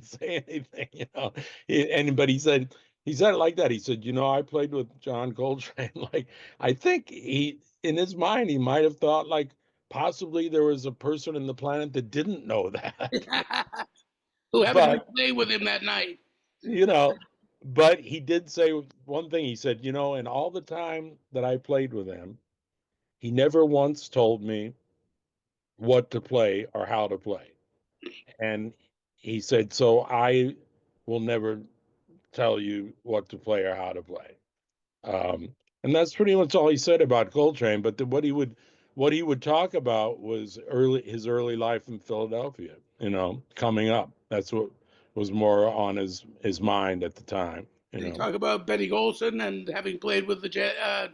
didn't say anything, you know. But he said it like that. He said, you know, I played with John Coltrane. Like, I think in his mind, he might have thought like possibly there was a person in the planet that didn't know that. Who happened to But, be playing with him that night? you know, but he did say one thing. He said, you know, in all the time that I played with him, he never once told me what to play or how to play. And he said, so I will never tell you what to play or how to play. And that's pretty much all he said about Coltrane. But what he would talk about was his early life in Philadelphia. You know, coming up. That's what was more on his mind at the time. You Did he know. talk about Benny Golson and having played with the jazz?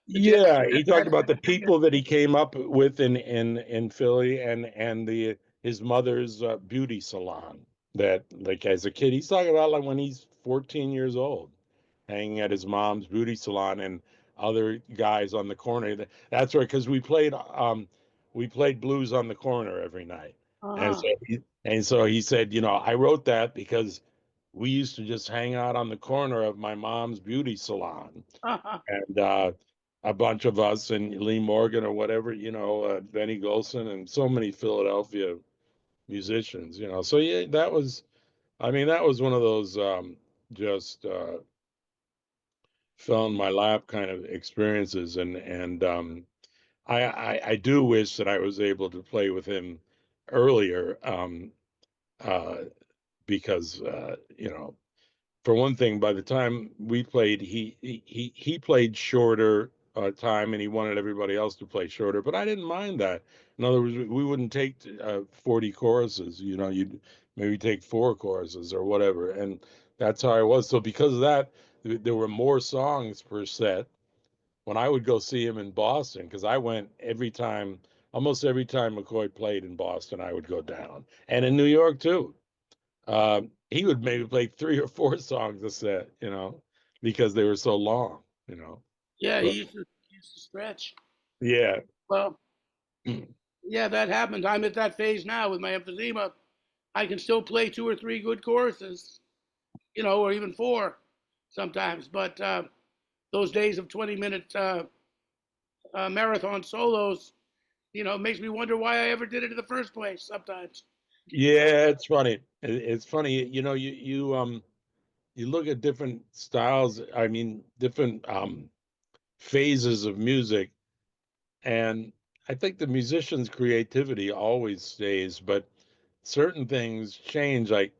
Yeah, he talked about the people that he came up with in Philly and the his mother's beauty salon that like as a kid he's talking about like when he's 14 years old hanging at his mom's beauty salon and other guys on the corner. That's right, because we played blues on the corner every night. And Uh-huh. so he said, you know, I wrote that because we used to just hang out on the corner of my mom's beauty salon. Uh-huh. And a bunch of us and Lee Morgan or whatever, you know, Benny Golson and so many Philadelphia musicians, you know. So yeah, I mean, that was one of those just fell in my lap kind of experiences, and I do wish that I was able to play with him earlier, uh, because you know, for one thing, by the time we played, he played shorter time, and he wanted everybody else to play shorter. But I didn't mind that. In other words, we wouldn't take 40 choruses. You know, you'd maybe take four choruses or whatever, and that's how I was. So because of that, there were more songs per set. When I would go see him in Boston, because I went every time, almost every time McCoy played in Boston, I would go down, and in New York too. He would maybe play three or four songs a set, you know, because they were so long, you know. Yeah, But he used to stretch. yeah, Well, yeah, that happened. I'm at that phase now with my emphysema. I can still play two or three good choruses, or even four sometimes. But those days of 20-minute marathon solos, makes me wonder why I ever did it in the first place sometimes. yeah, it's funny. It's funny, you know, you look at different styles. I mean, different phases of music, and I think the musician's creativity always stays, but certain things change. Like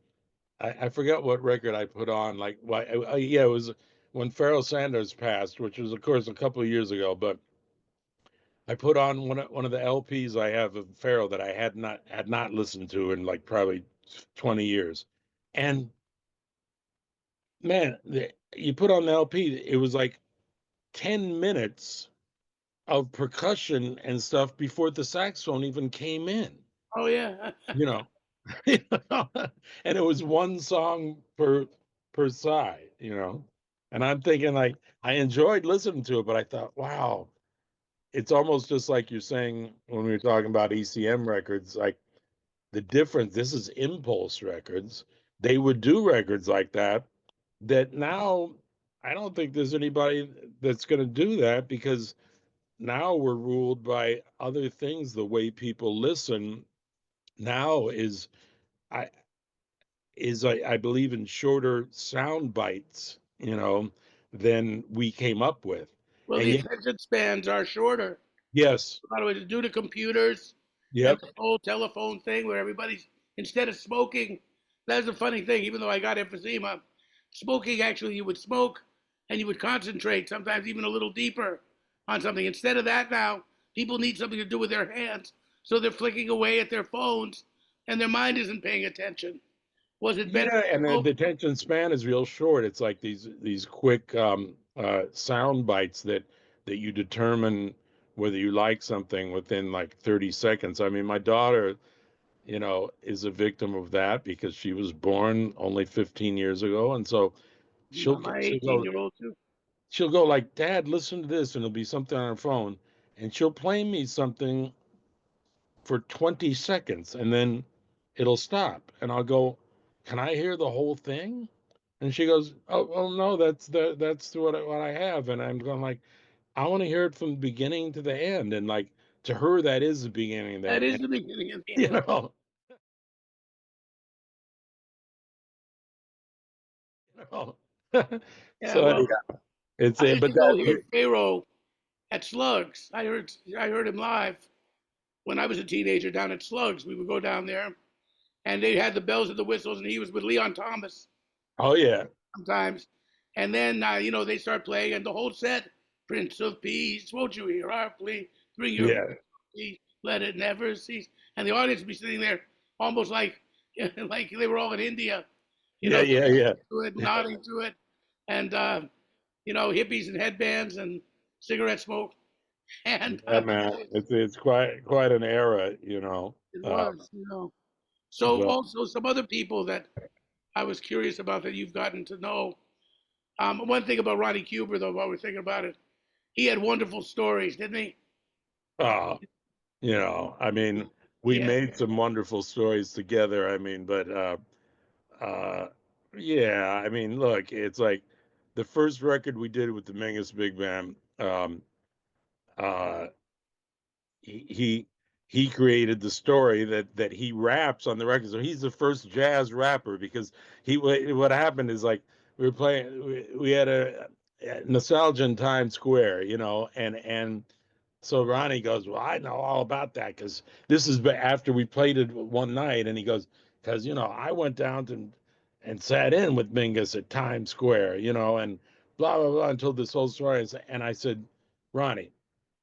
I forget what record I put on. Like, why? Yeah, it was when Pharoah Sanders passed, which was, of course, a couple of years ago. But I put on one of the LPs I have of Pharoah that I had not listened to in like probably 20 years, and man, you put on the LP, it was like 10 minutes of percussion and stuff before the saxophone even came in. Oh yeah, You know, and it was one song per side, you know. And I'm thinking like I enjoyed listening to it, but I thought, wow, it's almost just like you're saying when we were talking about ECM records, like the difference, this is Impulse Records. They would do records like that now I don't think there's anybody that's going to do that because now we're ruled by other things. The way people listen now I I believe in shorter sound bites, you know, than we came up with. well, And the yet, attention spans are shorter. yes, By the way, due to computers and yep, the whole telephone thing where everybody's instead of smoking, that's a funny thing. Even though I got emphysema, smoking actually you would smoke and you would concentrate sometimes even a little deeper on something. Instead of that now, people need something to do with their hands, so they're flicking away at their phones and their mind isn't paying attention. Was it better yeah, to and smoke? the attention span is real short. It's like these quick sound bites that you determine whether you like something within like 30 seconds. I mean, my daughter, you know, is a victim of that because she was born only 15 years ago, and so My she'll 18 go year old too. like, Dad, listen to this, and it'll be something on her phone, and she'll play me something for 20 seconds, and then it'll stop, and I'll go, can I hear the whole thing? And she goes, oh, well, no, that's what I have. And I'm going like, I want to hear it from the beginning to the end. And like, to her, that is the beginning and That the is end, the beginning of the you end. know, you know. Yeah, So anyhow, well, it's I a, used but to go that, hear Pharaoh at Slugs. I heard him live when I was a teenager down at Slugs. We would go down there, and they had the bells and the whistles, and he was with Leon Thomas oh yeah, sometimes. And then they start playing, and the whole set, Prince of Peace, won't you hear our plea? Bring your yeah, peace, let it never cease. And the audience would be sitting there almost like like they were all in India, yeah, yeah, dancing yeah. to it, nodding to it, and hippies and headbands and cigarette smoke. And Yeah, man, it's quite an era, it was. So but also some other people that I was curious about that you've gotten to know. One thing about Ronnie Cuber, though, while we're thinking about it, he had wonderful stories, didn't he? uh, I mean, we Yeah, made some wonderful stories together. I mean, but uh, yeah, I mean, look, it's like the first record we did with the Mingus Big Band. Uh, he he created the story that he raps on the record. So he's the first jazz rapper because what happened is like we were playing we had a nostalgia in Times Square, and so Ronnie goes, well, I know all about that because this is after we played it one night, and he goes, because I went down to and sat in with Mingus at Times Square, and blah blah blah until this whole story. And I said, Ronnie,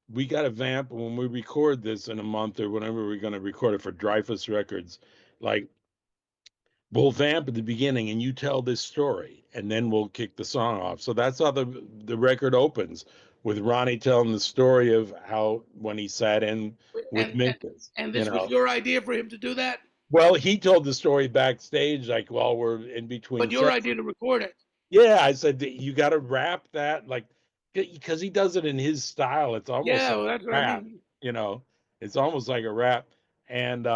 we got to vamp when we record this in a month or whenever we're going to record it for Dreyfus Records. Like, we'll vamp at the beginning and you tell this story, and then we'll kick the song off. So that's how the record opens, with Ronnie telling the story of how when he sat in with and and Minkus, and this was your idea for him to do that, Well, he told the story backstage, like while we're in but between your sets. idea to record it. Yeah, I said you got to rap that like because he does it in his style. It's almost Yeah, like well, that's what I rap, mean. you know. It's almost like a rap, and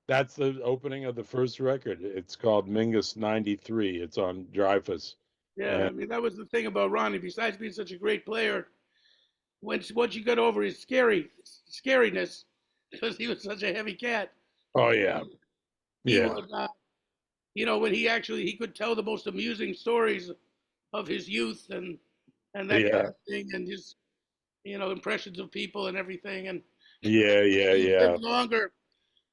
that's the opening of the first record. It's called Mingus '93. It's on Dreyfus, Yeah, and I mean that was the thing about Ronnie. Besides being such a great player, once you got over his scariness, because he was such a heavy cat, oh yeah, he yeah, would, when he could tell the most amusing stories of his youth and that kind yeah, of thing, and his impressions of people and everything. And yeah, yeah, he yeah, lived longer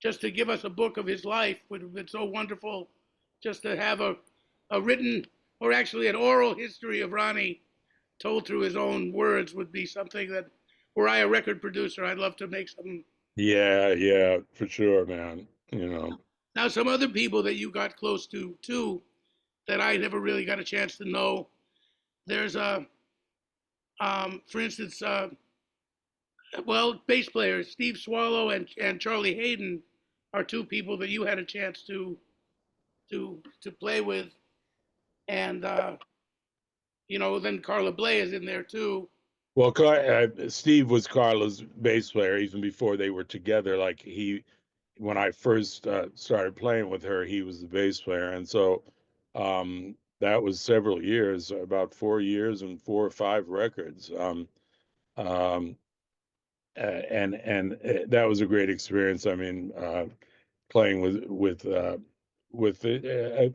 just to give us a book of his life would have been so wonderful. Just to have a written or actually an oral history of Ronnie told through his own words would be something that, were I a record producer, I'd love to make some. yeah, yeah, for sure, man. Now, some other people that you got close to too that I never really got a chance to know. There's for instance, bass players Steve Swallow and Charlie Hayden are two people that you had a chance to play with, and then Carla Bley is in there too. Well, Steve was Carla's bass player even before they were together. Like when I first started playing with her, he was the bass player, and so that was several years, about 4 years and 4 or 5 records. Um, and that was a great experience. I mean, playing with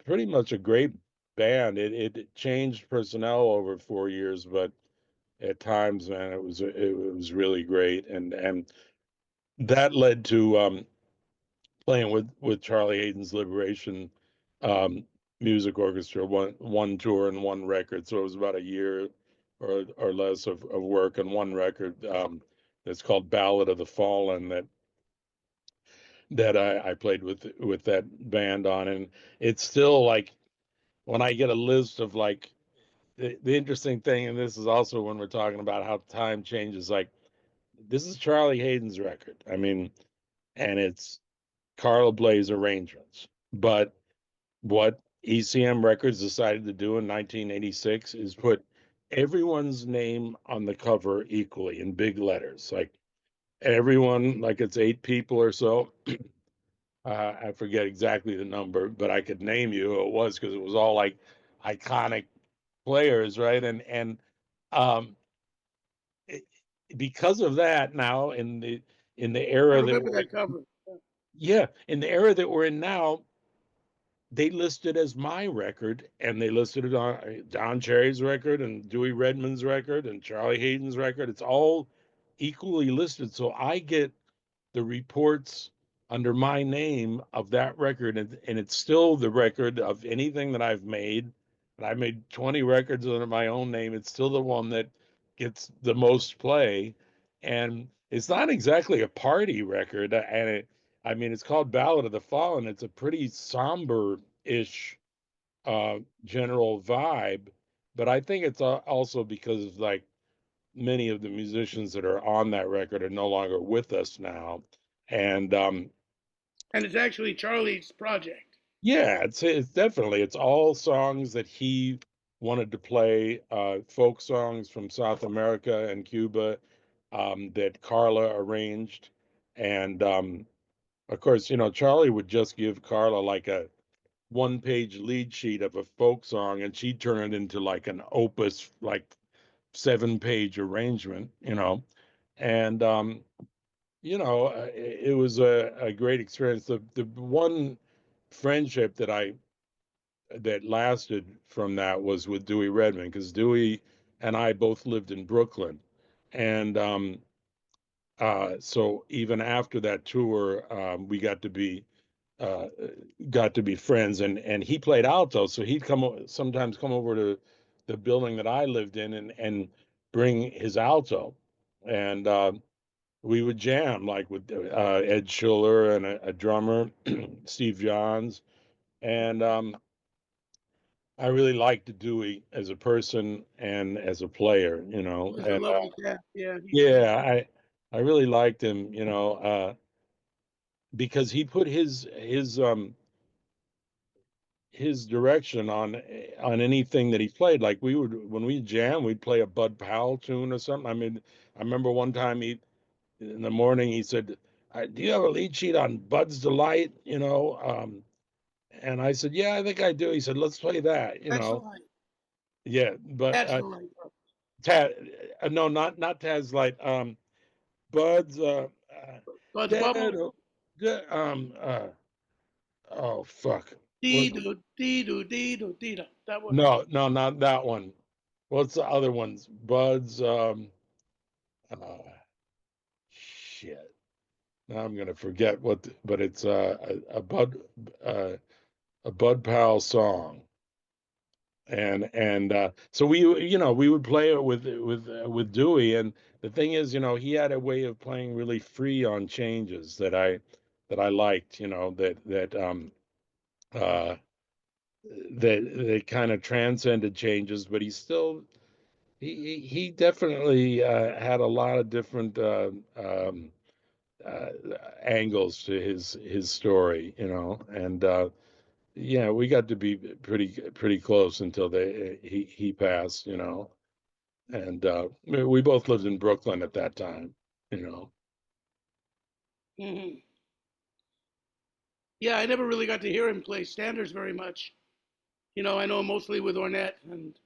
pretty much a great band. It changed personnel over 4 years, but at times, man, it was really great, and that led to playing with Charlie Hayden's Liberation um, Music Orchestra, one tour and one record. So it was about a year or less of work on one record that's called Ballad of the Fallen that I played with that band on, and it's still like when I get a list of like the interesting thing, and this is also when we're talking about how time changes, like this is Charlie Hayden's record. I mean, and it's Carla Bley's arrangements. But what ECM Records decided to do in 1986 is put everyone's name on the cover equally in big letters. Like everyone, like it's 8 people or so, I forget exactly the number, but I could name you who it was because it was all like iconic players, right? And um, it, because of that, now in the I era that remember we're that cover. yeah, in the era that we're in now, they listed as my record, and they listed it on Don Cherry's record and Dewey Redman's record and Charlie Hayden's record. It's all equally listed, so I get the reports under my name of that record, and it's still the record of anything that I've made. And I made 20 records under my own name. It's still the one that gets the most play, and it's not exactly a party record. And I mean, it's called Ballad of the Fallen. It's a pretty somber-ish general vibe, but I think it's also because of like many of the musicians that are on that record are no longer with us now. And And it's actually Charlie's project. yeah, it's definitely it's all songs that he wanted to play, folk songs from South America and Cuba that Carla arranged. And of course, you know, Charlie would just give Carla like a one-page lead sheet of a folk song, and she'd turn it into like an opus, like 7-page arrangement, you know. And you know, it was a great experience. The one friendship that lasted from that was with Dewey Redman, because Dewey and I both lived in Brooklyn, and so even after that tour, we uh, got to be friends. And he played alto, so he'd sometimes come over to the building that I lived in and bring his alto, and we would jam like with Ed Schuller and a drummer, Steve Johns. And I really liked Dewey as a person and as a player, you He know. was a And lovely cat. Yeah, yeah, I really liked him, you know, because he put his direction on anything that he played. Like we would when we jam, we'd play a Bud Powell tune or something. I mean, I remember one time he in the morning he said, "Do you have a lead sheet on Bud's Delight?" You know, and I said, "Yeah, I think I do." He said, "Let's play that." You that's the know, light. yeah, but That's the light. Taz, no, not Taz Light. Bud's Bud's dead. bubble. Oh fuck. Dee What? doo dee doo dee doo dee da. That one. No, no, not that one. What's the other ones? Bud's uh shit. Now I'm gonna forget but it's uh a Bud Powell song. And so we you know we would play it with Dewey, and the thing is, you know, he had a way of playing really free on changes that I liked, you know, uh that kind of transcended changes, but he still he definitely had a lot of different uh, angles to his story, you know. And yeah, we got to be pretty close until he passed, you know. And we both lived in Brooklyn at that time, you know. Hmm. Yeah, I never really got to hear him play standards very much. I know him mostly with Ornette, and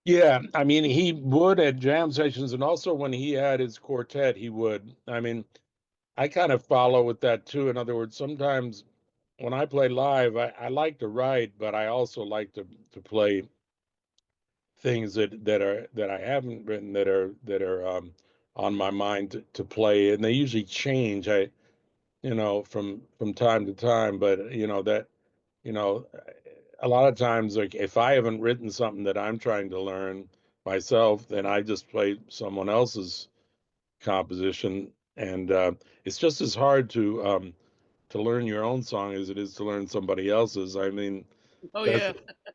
Yeah, I mean, he would at jam sessions, and also when he had his quartet, he would. I mean, I kind of follow with that too. In other words, sometimes when I play live, I like to write, but I also like to play things that I haven't written that are on my mind to play, and they usually change. You know, from time to time, but you know that you know a lot of times, like if I haven't written something that I'm trying to learn myself, then I just play someone else's composition, and it's just as hard to learn your own song as it is to learn somebody else's. I mean, oh that's yeah,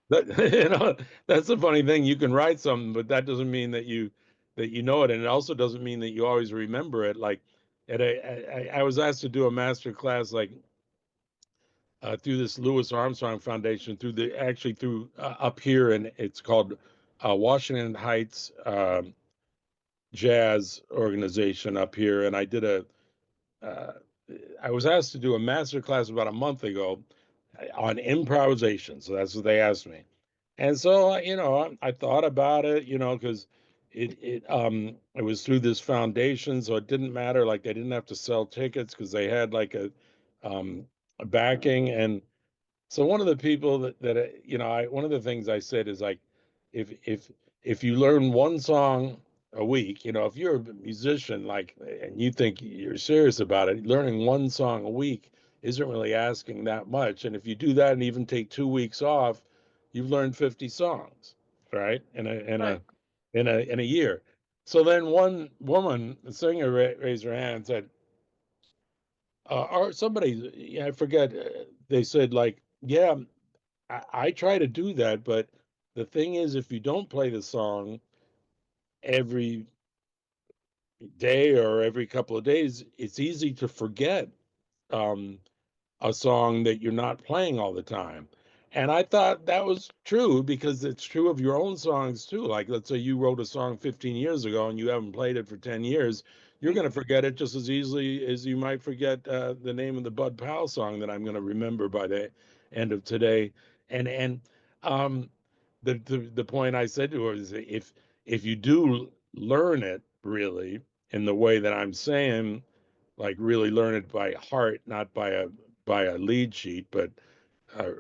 that you know that's the funny thing. You can write something, but that doesn't mean that you know it, and it also doesn't mean that you always remember it. Like I was asked to do a master class like through this Louis Armstrong Foundation, through the actually through up here, and it's called Washington Heights Jazz Organization up here, and I did a I was asked to do a master class about a month ago on improvisation. So that's what they asked me. And so, I thought about it, because it was through this foundation, so it didn't matter. Like they didn't have to sell tickets because they had like a backing. And so one of the people one of the things I said is like, if if if you learn one song a week, if you're a musician like and you think you're serious about it, learning one song a week isn't really asking that much. And if you do that and even take 2 weeks off, you've learned 50 songs, right? Right. In a year. So then one woman, the singer, raised her hand and said, or somebody, yeah, I forget, they said like, yeah, I try to do that, but the thing is, if you don't play the song every day or every couple of days, it's easy to forget um, a song that you're not playing all the time. And I thought that was true because it's true of your own songs too. Like, let's say you wrote a song 15 years ago and you haven't played it for 10 years, you're going to forget it just as easily as you might forget the name of the Bud Powell song that I'm going to remember by the end of today. And um, the point I said to her is if you do learn it really in the way that I'm saying, like really learn it by heart, not by a lead sheet, but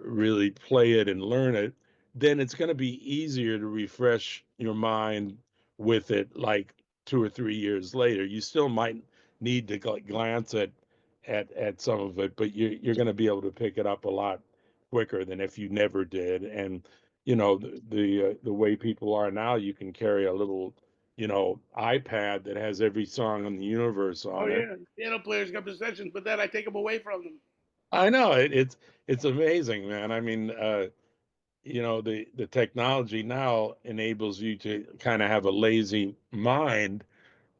really play it and learn it, then it's going to be easier to refresh your mind with it like 2 or 3 years later. You still might need to glance at some of it, but you're going to be able to pick it up a lot quicker than if you never did. And the way people are now, you can carry a little iPad that has every song in the universe Oh on it. yeah, piano players got possessions, but then I take them away from them. I know it's amazing, man. I mean, the technology now enables you to kind of have a lazy mind,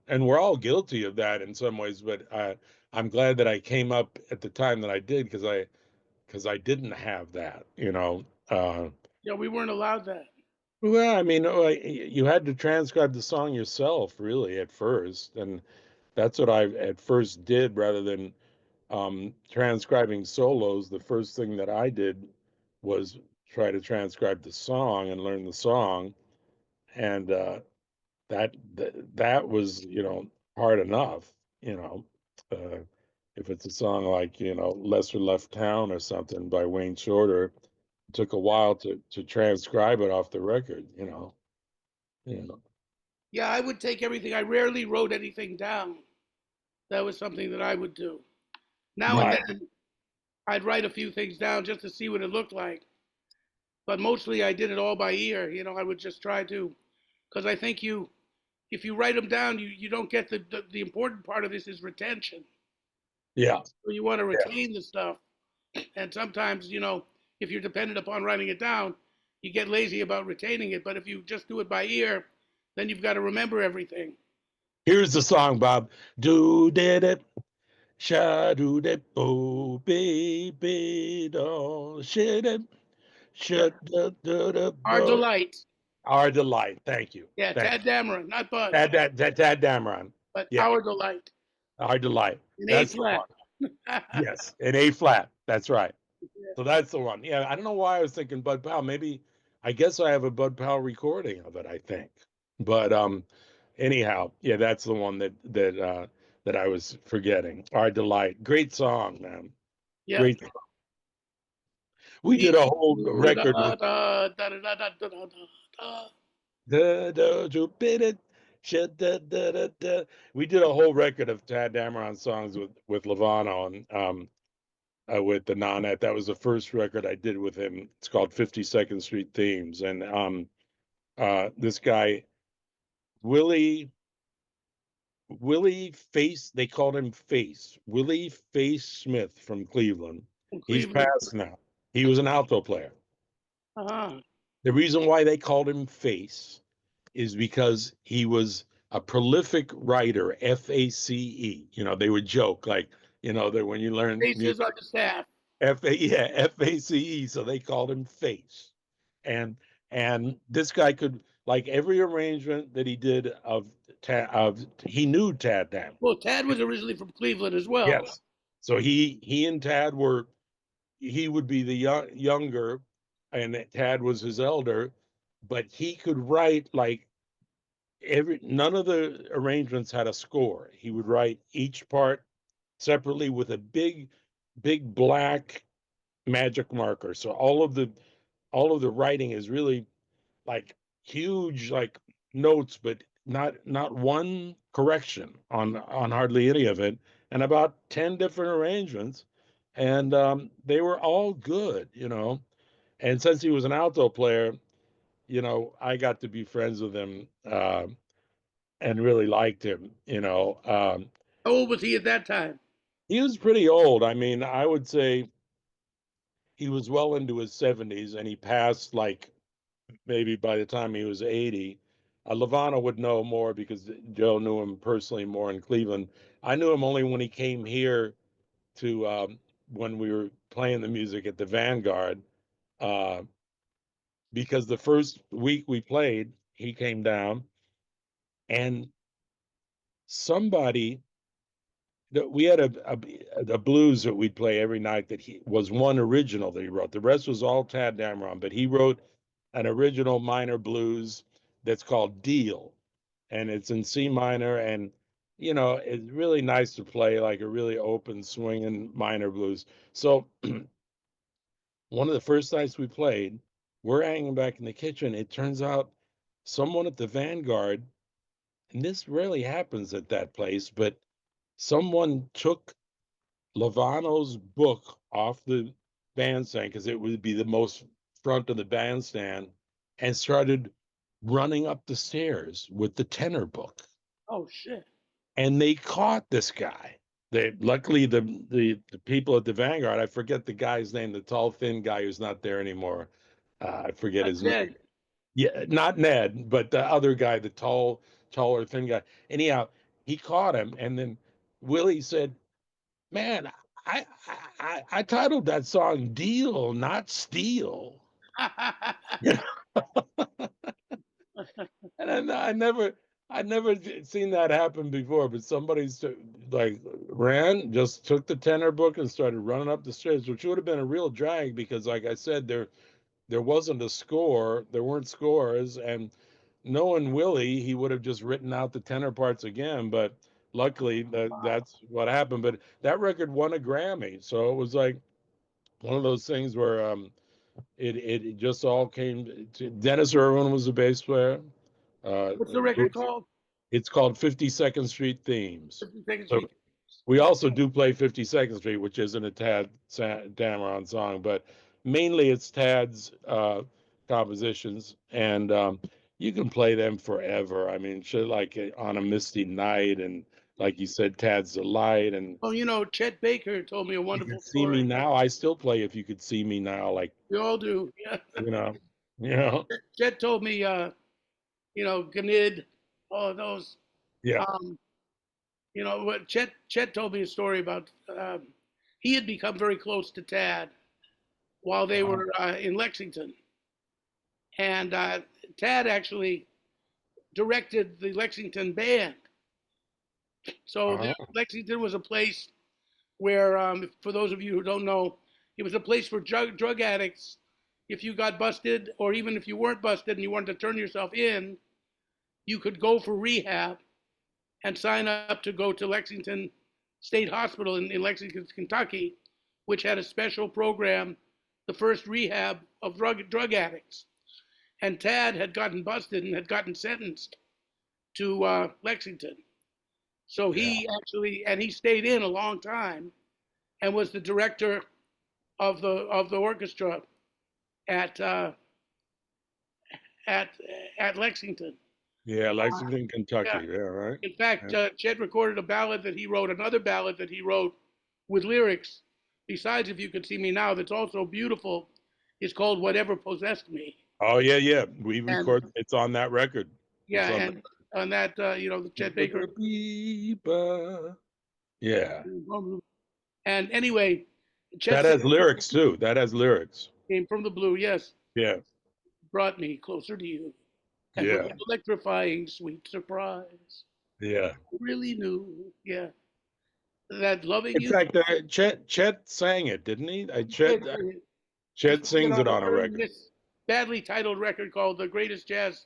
and we're all guilty of that in some ways. But I'm glad that I came up at the time that I did because I didn't have that. Yeah, we weren't allowed that. Well, I mean, you had to transcribe the song yourself, really, at first, and that's what I at first did rather than transcribing solos. The first thing that I did was try to transcribe the song and learn the song, and that was hard enough. You know, uh, if it's a song like Lesser Left Town or something by Wayne Shorter, it took a while to transcribe it off the record. You know. Yeah, I would take everything. I rarely wrote anything down. That was something that I would do. Now and Right. then, I'd write a few things down just to see what it looked like. But mostly, I did it all by ear. I would just try to, because I think if you write them down, you don't get the important part of this is retention. Yeah. So you want to Yeah. retain the stuff. And sometimes, if you're dependent upon writing it down, you get lazy about retaining it. But if you just do it by ear, then you've got to remember everything. Here's the song, Bob. Do did it. Sha do de bo baby do shit it Yeah. shut the Our bo. delight. Our delight. Thank you. Yeah, Thank Tad you. Dameron, not Bud, Tad Dameron. but Yeah, our delight our delight. in A That's the flat. one. Yes, in A flat. That's right. So that's the one. Yeah, I don't know why I was thinking Bud Powell. Maybe I guess I have a Bud Powell recording of it, I think. But anyhow, yeah, that's the one that I was forgetting. Our delight. Great song, man. Yep. Great. We did a whole record with do bit it. We did a whole record of Tad Dameron songs with Lovano and with the Nonet. That was the first record I did with him. It's called 52nd Street Themes. And this guy, Willie Willie Face, they called him Face. Willie Face Smith from Cleveland. From He's Cleveland. passed now. He was an alto player. Uh-huh. The reason why they called him Face is because he was a prolific writer, FACE. They would joke like, that when you learn Faces on music, the staff. FACE, so they called him Face. And this guy could like every arrangement that he did he knew Tad Dameron. Well, Tad was originally from Cleveland as well. Yes. So he and Tad were, he would be the younger, and Tad was his elder, but he could write like every, none of the arrangements had a score. He would write each part separately with a big black magic marker. So all of the writing is really like huge, like notes, but not one correction on hardly any of it, and about 10 different arrangements, and they were all good, And since he was an alto player, I got to be friends with him, and really liked him. How old was he at that time? He was pretty old. I mean, I would say he was well into his 70s, and he passed like maybe by the time he was 80. Lovano would know more because Joe knew him personally more in Cleveland. I knew him only when he came here to, when we were playing the music at the Vanguard, uh, because the first week we played, he came down, and somebody that we had a blues that we'd play every night that he was one original that he wrote. The rest was all Tad Dameron, but he wrote an original minor blues that's called Deal, and it's in C minor, and it's really nice to play like a really open swinging minor blues. So one of the first nights we played, we're hanging back in the kitchen. It turns out someone at the Vanguard, and this rarely happens at that place, but someone took Lovano's book off the bandstand because it would be the most front of the bandstand, and started running up the stairs with the tenor book. Oh shit! And they caught this guy. They luckily the people at the Vanguard, I forget the guy's name, the tall thin guy who's not there anymore. I forget his name. Ned. Yeah, not Ned, but the other guy, the taller thin guy. Anyhow, he caught him, and then Willie said, "Man, I titled that song Deal, not Steal." Yeah. And I never seen that happen before, but somebody's like just took the tenor book and started running up the stairs, which would have been a real drag because, like I said, there wasn't a score, there weren't scores, and knowing Willie, he would have just written out the tenor parts again. But luckily, that's what happened. But that record won a Grammy, so it was like one of those things where it just all came to Dennis Irwin was the bass player. What's the record Bruce, called? it's called 52nd Street Themes. 52nd So Street. we also do play 52nd Street, which isn't a Tad Dameron song, but mainly it's Tad's compositions, and you can play them forever. I mean, shit like On a Misty Night, and like you said, Tad's Delight, and Oh, Chet Baker told me a You Could wonderful See Me story. Now. I still play If You Could See Me Now, like, We all do. Yeah. you know, you know, Chet told me, Ganid, all of those. yeah. Um, what Chet told me a story about. He had become very close to Tad while they Uh-huh. were in Lexington, and Tad actually directed the Lexington band. So Uh-huh. Lexington was a place where, for those of you who don't know, it was a place for drug addicts. If you got busted, or even if you weren't busted and you wanted to turn yourself in, you could go for rehab and sign up to go to Lexington State Hospital in Lexington, Kentucky, which had a special program, the first rehab of drug addicts. And Tad had gotten busted and had gotten sentenced to Lexington. So Yeah. he stayed in a long time and was the director of the orchestra at uh, at at Lexington. Yeah, Lexington, Yeah. Kentucky. Yeah, right. In fact, Yeah. Chet recorded another ballad that he wrote with lyrics. Besides, If You Could See Me Now, that's also beautiful. It's called Whatever Possessed Me. Oh yeah, yeah. We And record. It's on that record. It's yeah, on and on that, the Chet Baker. the. Yeah, And anyway, Chet that said, has lyrics too. That has lyrics. came from the blue, yes, Yeah, brought me closer to you. And with yeah, an electrifying sweet surprise, yeah. really knew. Yeah. that loving In you. fact, Chet sang it, didn't he? This Chet was sings on it a on a very record. badly titled record called "The Greatest Jazz,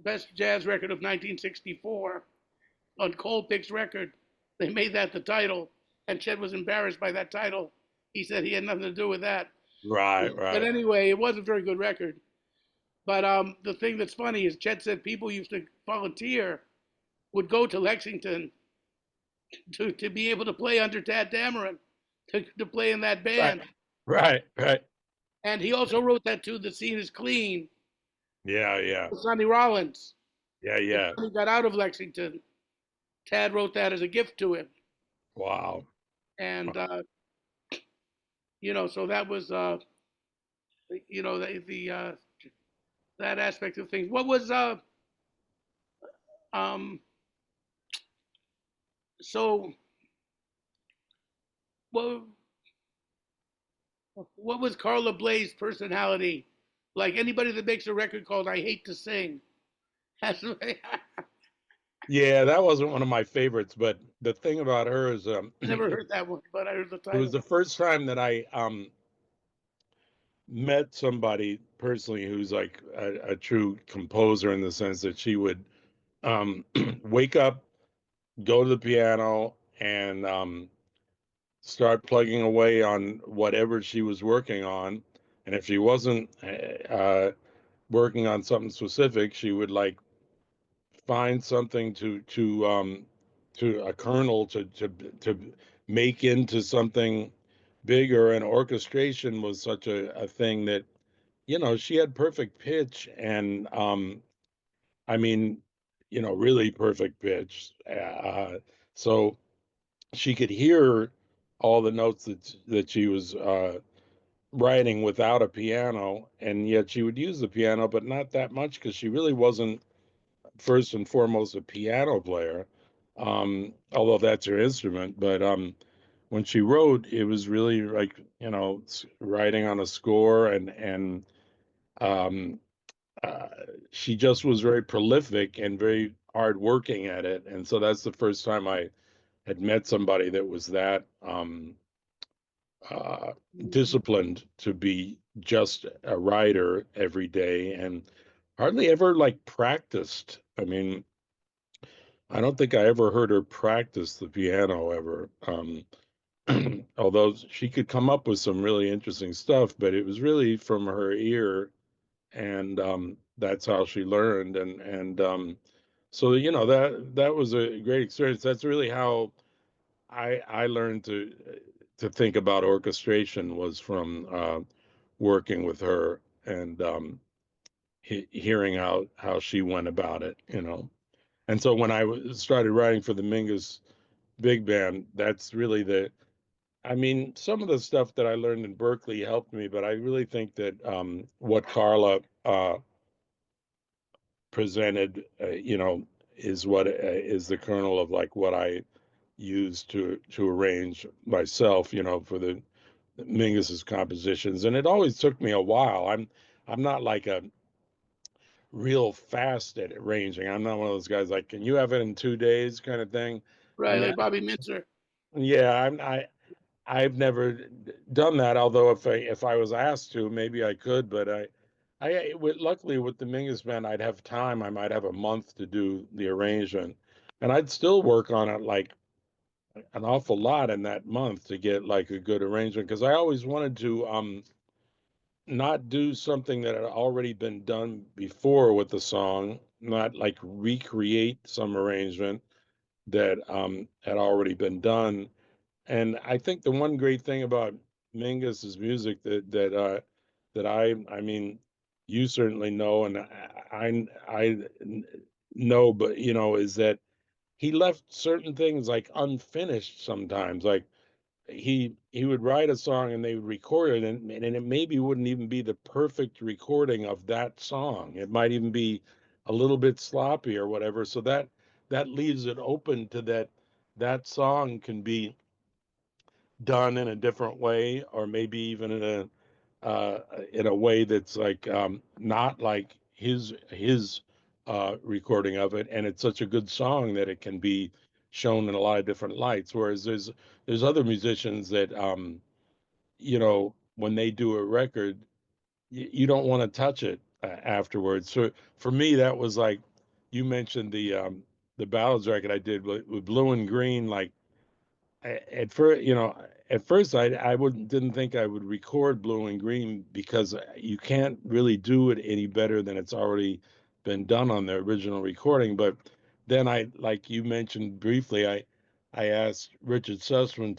Best Jazz Record of 1964" on Colpick's record. They made that the title, and Chet was embarrassed by that title. He said he had nothing to do with that. Right, But right. anyway, it was a very good record. But the thing that's funny is Chet said people used to volunteer, would go to Lexington to be able to play under Tad Dameron, to play in that Right, band. right, right. And he also wrote that too, "The Scene is Clean," Yeah, yeah, Sonny Rollins. yeah, When yeah. Sonny got out of Lexington, Tad wrote that as a gift to him. Wow. And, so that was, the that aspect of things. What was, um, so, what, what was Carla Bley's personality? Like anybody that makes a record called "I Hate to Sing." That's I Yeah, that wasn't one of my favorites, but the thing about her is, never heard that one, but I heard the it was title. the first time that I met somebody personally who's like a true composer in the sense that she would um, wake up, go to the piano, and start plugging away on whatever she was working on. And if she wasn't working on something specific, she would like find something to a kernel to make into something bigger. And orchestration was such a thing that she had perfect pitch and I mean really perfect pitch. So she could hear all the notes that she was writing without a piano, and yet she would use the piano, but not that much because she really wasn't first and foremost a piano player, although that's her instrument. But when she wrote, it was really like writing on a score, and um, uh, she just was very prolific and very hard working at it. And so that's the first time I had met somebody that was that uh, disciplined to be just a writer every day and hardly ever like practiced. I mean, I don't think I ever heard her practice the piano ever. Although she could come up with some really interesting stuff, but it was really from her ear, and that's how she learned. And so that was a great experience. That's really how I learned to think about orchestration was from working with her and hearing how she went about it. And so when I started writing for the Mingus Big Band, that's really I mean, some of the stuff that I learned in Berkeley helped me, but I really think that what Carla presented, is what is the kernel of like what I use to arrange myself, for the Mingus's compositions. And it always took me a while. I'm not like a real fast at arranging. I'm not one of those guys like, can you have it in 2 days kind of thing. I Right, mean, like Bobby Minzer. yeah, I've never done that. Although if I was asked to, maybe I could. But luckily with the Mingus band, I'd have time. I might have a month to do the arrangement, and I'd still work on it like an awful lot in that month to get like a good arrangement because I always wanted to not do something that had already been done before with the song, not like recreate some arrangement that had already been done. And I think the one great thing about Mingus's music that I mean you certainly know and I know, but is that he left certain things like unfinished sometimes. Like he would write a song and they would record it, and it maybe wouldn't even be the perfect recording of that song. It might even be a little bit sloppy or whatever. So that leaves it open to that song can be done in a different way, or maybe even in a way that's like not like his recording of it. And it's such a good song that it can be shown in a lot of different lights. Whereas there's other musicians that you know, when they do a record, you don't want to touch it afterwards. So for me, that was like you mentioned the ballads record I did with Blue and Green. Like at first, you know, at first I wouldn't didn't think I would record Blue and Green because you can't really do it any better than it's already been done on the original recording. But then like you mentioned briefly, I asked Richard Sussman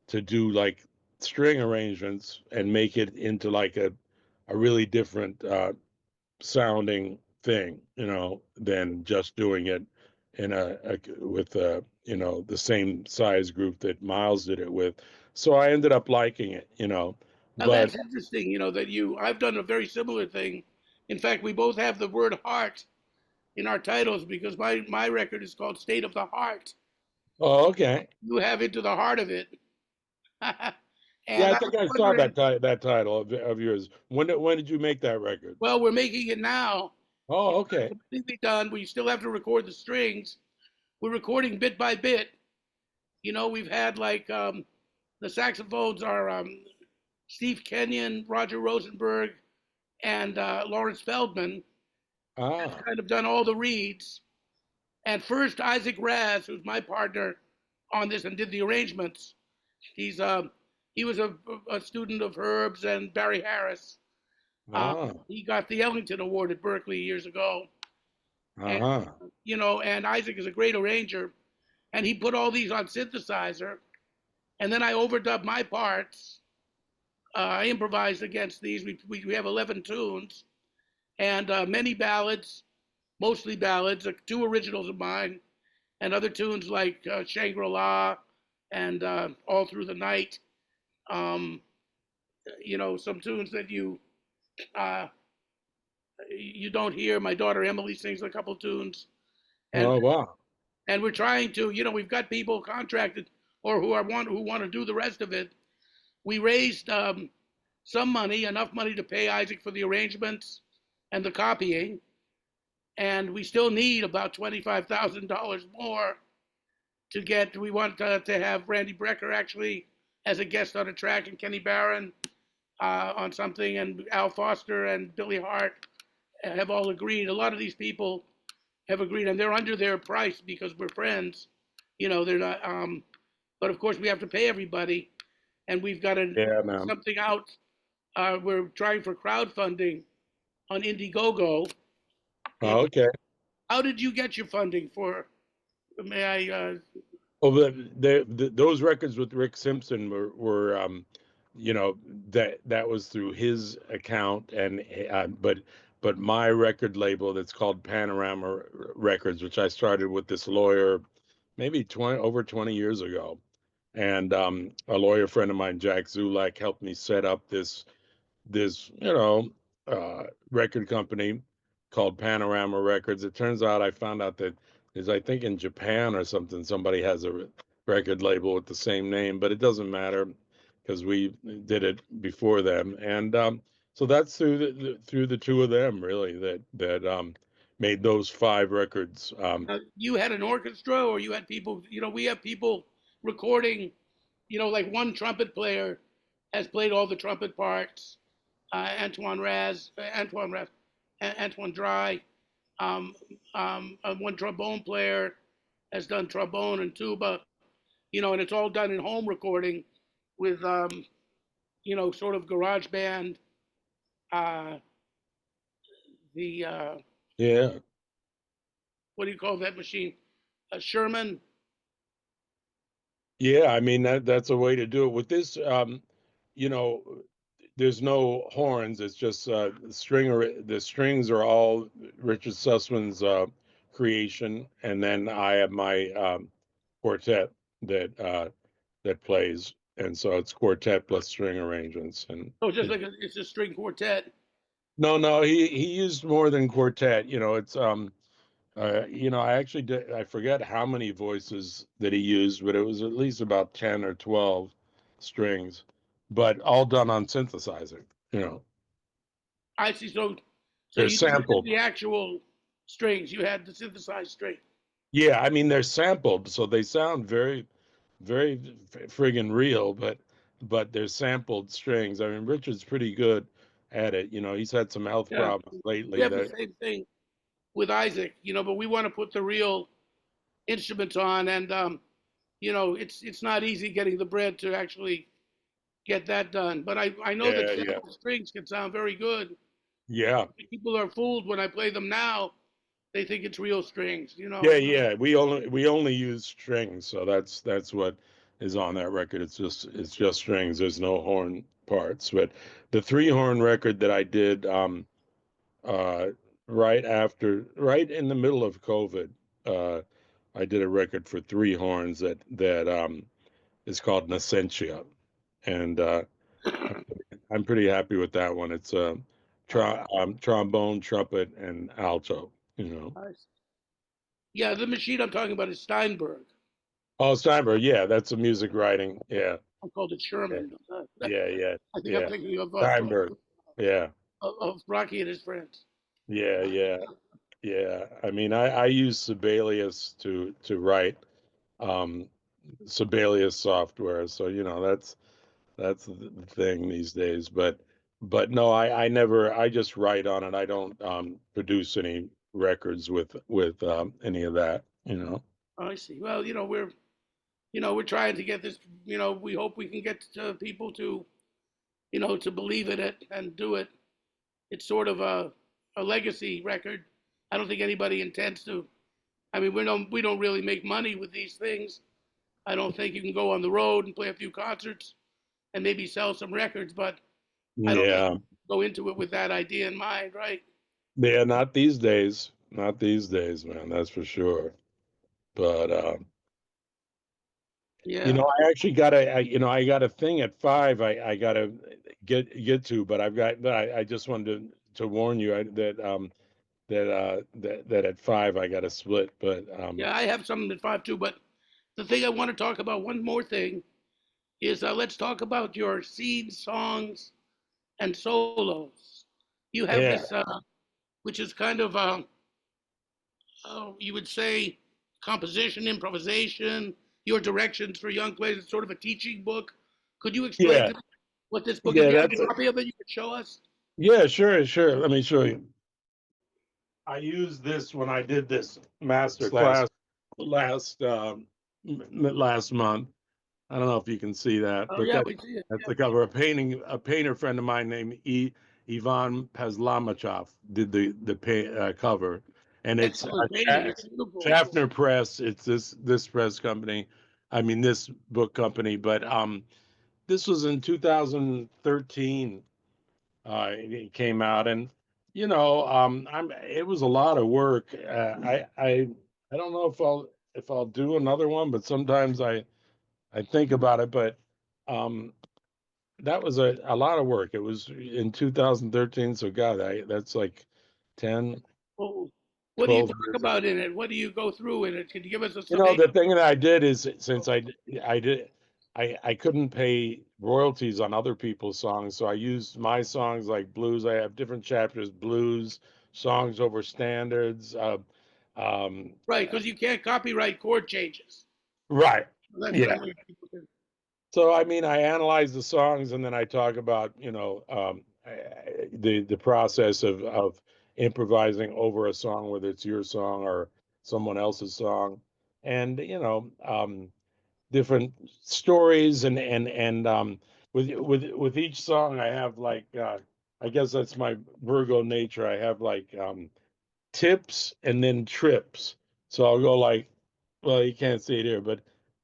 to do like string arrangements and make it into like a really different sounding thing, you know, than just doing it in a with you know, the same size group that Miles did it with. So I ended up liking it, you know. Now But that's interesting, you know, that I've done a very similar thing. In fact, we both have the word heart in our titles because my record is called State of the Heart. oh, okay. You have Into the Heart of It. Yeah, And I I was think I saw wondering, that title of yours. When did you make that record? well, we're making it now. Oh, It's not okay. completely done. We still have to record the strings. We're recording bit by bit. You know, we've had like the saxophones are Steve Kenyon, Roger Rosenberg, and Lawrence Feldman. That's Ah, kind of done all the reeds. And first, Isaac Raz, who's my partner on this and did the arrangements. He's he was a student of Herb's and Barry Harris. ah, He got the Ellington Award at Berkeley years ago, and uh-huh. you know, and Isaac is a great arranger, and he put all these on synthesizer, and then I overdubbed my parts. I improvised against these. We have 11 tunes and many ballads, mostly ballads, two originals of mine, and other tunes like Shangri La and All Through the Night. Um, you know, some tunes that uh, you don't hear. My daughter Emily sings a couple tunes, and Oh, wow. we're trying to. You know, we've got people contracted or who want to do the rest of it. We raised some money, enough money to pay Isaac for the arrangements and the copying, and we still need about $25,000 more to get. We want to have Randy Brecker actually as a guest on a track, and Kenny Barron on something, and Al Foster and Billy Hart have all agreed. A lot of these people have agreed, and they're under their price because we're friends. You know, they're not. But of course, we have to pay everybody, and we've got Yeah, man. something out. We're trying for crowdfunding on Indiegogo. And Oh, okay. how did you get your funding for? May I? Well, those records with Rick Simpson were you know, that was through his account, and but my record label that's called Panorama Records, which I started with this lawyer maybe 20 years ago, and a lawyer friend of mine, Jack Zulak, helped me set up this, you know, record company called Panorama Records. It turns out I found out that is, I think in Japan or something, somebody has a record label with the same name, but it doesn't matter because we did it before them. And so that's through through the two of them really that made those five records. You had an orchestra, or you had people? You know, we have people recording. You know, like one trumpet player has played all the trumpet parts. Antoine Dry. One trombone player has done trombone and tuba. You know, and it's all done in home recording with you know, sort of garage band. Uh, the Yeah. what do you call that machine? Sherman. Yeah, I mean that's a way to do it. With this, you know, there's no horns. It's just the strings are all Richard Sussman's creation, and then I have my quartet that plays, and so it's quartet plus string arrangements. And Oh, just like it's a string quartet. no, he used more than quartet. You know, it's you know, I actually did, I forget how many voices that he used, but it was at least about 10 or 12 strings, but all done on synthesizer, you know. I see. So They're you did sampled. the actual strings. You had the synthesized string. Yeah, I mean they're sampled, so they sound very friggin' real, but they're sampled strings. I mean, Richard's pretty good at it. You know, he's had some health Yeah, problems we lately have the that, same thing with Isaac, but we want to put the real instruments on, and it's not easy getting the bread to actually get that done. But I know that yeah, sample strings can sound very good. yeah, People are fooled when I play them now. They think it's real strings. yeah. We only use strings, so that's what is on that record. It's just strings. There's no horn parts. But the three horn record that I did uh right in the middle of COVID, uh I did a record for three horns that is called Nascentia. And I'm pretty happy with that one. It's trombone, trumpet, and alto. You know. Yeah, the machine I'm talking about is Steinberg. Oh, Steinberg, yeah, that's a music writing. Yeah, I called it yeah, Sherman. yeah, I think I'm yeah. thinking Steinberg. Yeah, of Rocky and his friends. yeah. Yeah. I mean, I use Sibelius to write um Sibelius software, so that's the thing these days. But no, I never. I just write on it. I don't produce any records with any of that. You know. I see. Well, we're trying to get this. We hope we can get people to believe in it and do it. It's sort of a legacy record. I don't think anybody intends to. I mean, we don't really make money with these things. I don't think you can go on the road and play a few concerts and maybe sell some records, but I don't think Yeah. you go into it with that idea in mind, right? Yeah. Not these days. Not these days, man. That's for sure. But Yeah. I actually got I got a thing at 5. I got to get to, but I just wanted to warn you that at 5 I got to split. But Yeah, I have something at 5 too, but the thing I want to talk about, one more thing, is let's talk about your seed songs and solos. You have yeah, this, which is kind of, you would say, composition, improvisation, your directions for young players. It's sort of a teaching book. Could you explain yeah, to me what this book is? yeah. Do you have That's a copy of it you could show us? Yeah, sure. Let me show you. I used this when I did this master class last last month. I don't know if you can see that, Oh, but yeah, we see it. that's Yeah. the cover. A painter friend of mine named Ivan Pazlamachev did the cover, and it's Excellent painting. It's beautiful. Schaffner Press. It's this press company. I mean this book company, but this was in 2013. It came out, and it was a lot of work. I don't know if I'll do another one, but sometimes I think about it. But um, that was a lot of work. It was in 2013, so God, that's like 10, Well, what do you 12 talk years ago. about in it? What do you go through in it? Can you give us a The summation? thing that I did is, since I did I couldn't pay royalties on other people's songs, so I used my songs like blues. I have different chapters: blues, songs over standards. Um, Right, because you can't copyright chord changes. right. That's Yeah. something people can. So I mean, I analyze the songs and then I talk about the process of improvising over a song, whether it's your song or someone else's song, and different stories and with each song I have like I guess that's my Virgo nature. I have like tips and then trips. So I'll go like, well, you can't see it here, but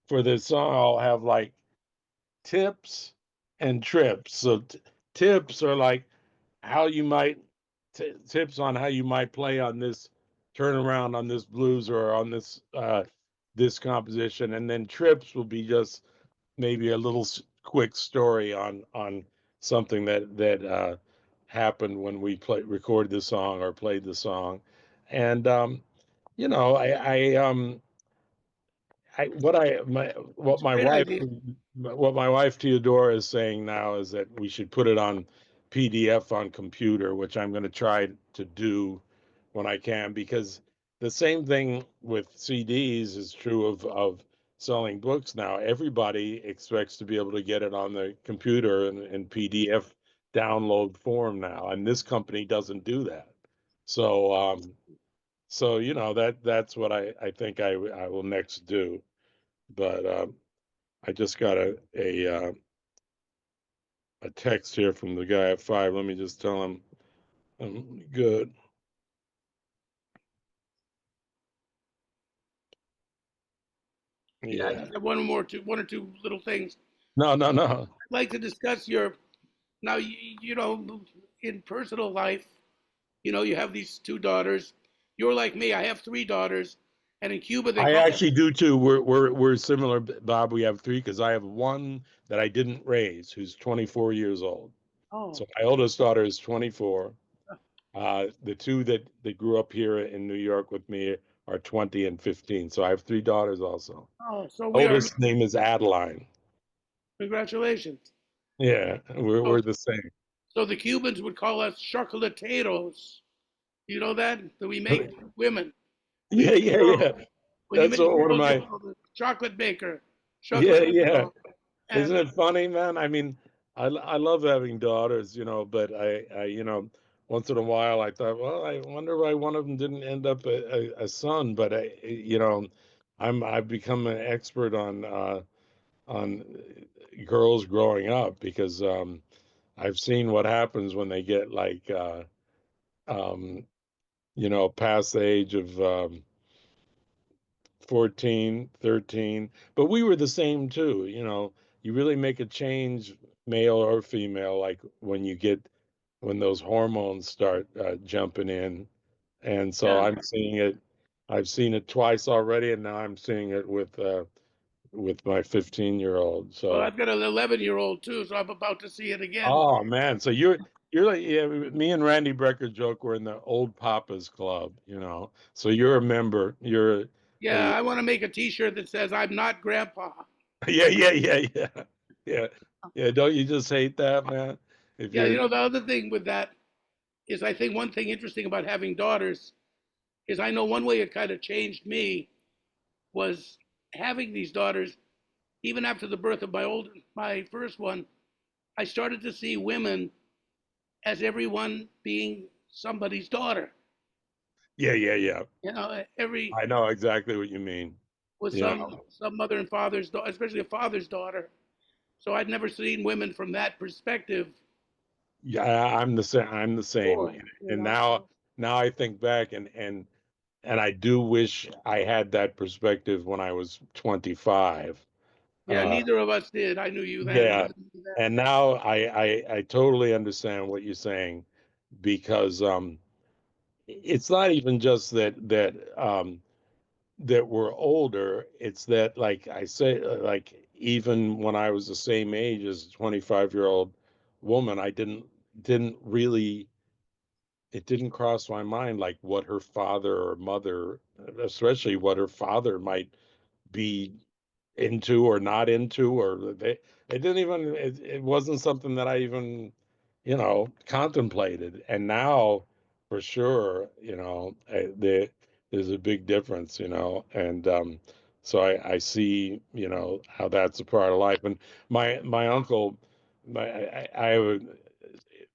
for the song I'll have like tips and trips. So tips are like how you might tips on how you might play on this turnaround on this blues or on this composition, and then trips will be just maybe a little quick story on something that happened when we recorded the song or played the song. And you know I what my Great wife idea. Theodora is saying now is that we should put it on PDF on computer, which I'm going to try to do when I can, because the same thing with CDs is true of selling books now. Everybody expects to be able to get it on the computer in PDF download form now, and this company doesn't do that. So, so you know that's what I think I will next do. But I just got a text here from the guy at 5. Let me just tell him I'm good. Yeah, I Yeah. just have one or two little things. No, no, no. I'd like to discuss your now. You know, in personal life, you know, you have these two daughters. You're like me. I have three daughters, and in Cuba they I call them. actually do too. We're similar, Bob. We have three because I have one that I didn't raise, who's 24 years old. Oh, So my oldest daughter is 24. The two that grew up here in New York with me are 20 and 15. So I have three daughters also. oh, so we are. Oldest name is Adeline. Congratulations. Yeah, Oh, we're the same. so the Cubans would call us chocolateros. You know that we make women. We Yeah, make yeah, girls. yeah. When you That's make what one of girls, you my call them chocolate maker, yeah, yeah. chocolatero. Isn't And it funny, man? I mean, I love having daughters, but once in a while I thought, well, I wonder why one of them didn't end up a son. But I've become an expert on girls growing up because I've seen what happens when they get like um, past the age of 14, 13. But we were the same too. You really make a change, male or female, like when those hormones start jumping in. And so yeah, I've seen it twice already, and now I'm seeing it with my 15-year-old. well, So, I've got an 11-year-old too, so I'm about to see it again. oh man, so you're like, yeah, me and Randy Brecker joke we're in the old papas club. So you're a member. You're Yeah, I want to make a T-shirt that says "I'm not Grandpa." Yeah, yeah, yeah, yeah, yeah, yeah. Don't you just hate that, man? If Yeah, you you're, know the other thing with that is I think one thing interesting about having daughters is I know one way it kind of changed me was having these daughters. Even after the birth of my first one, I started to see women as everyone being somebody's daughter. yeah, yeah, yeah. You know, every I know exactly what you mean. was Yeah, some mother and father's daughter, especially a father's daughter. So I'd never seen women from that perspective yeah. I'm the same. I'm the same. before. You And know, now I think back and I do wish I had that perspective when I was 25. yeah, Uh, neither of us did. I knew you then. You yeah, didn't do that. and now I totally understand what you're saying because it's not even just that we're older, it's that, like I say, like even when I was the same age as a 25-year-old woman, I didn't really it didn't cross my mind like what her father or mother, especially what her father might be into or not into, or it didn't even it wasn't something that I even contemplated. And now for sure, there's a big difference, and so I see, how that's a part of life. And my uncle, I have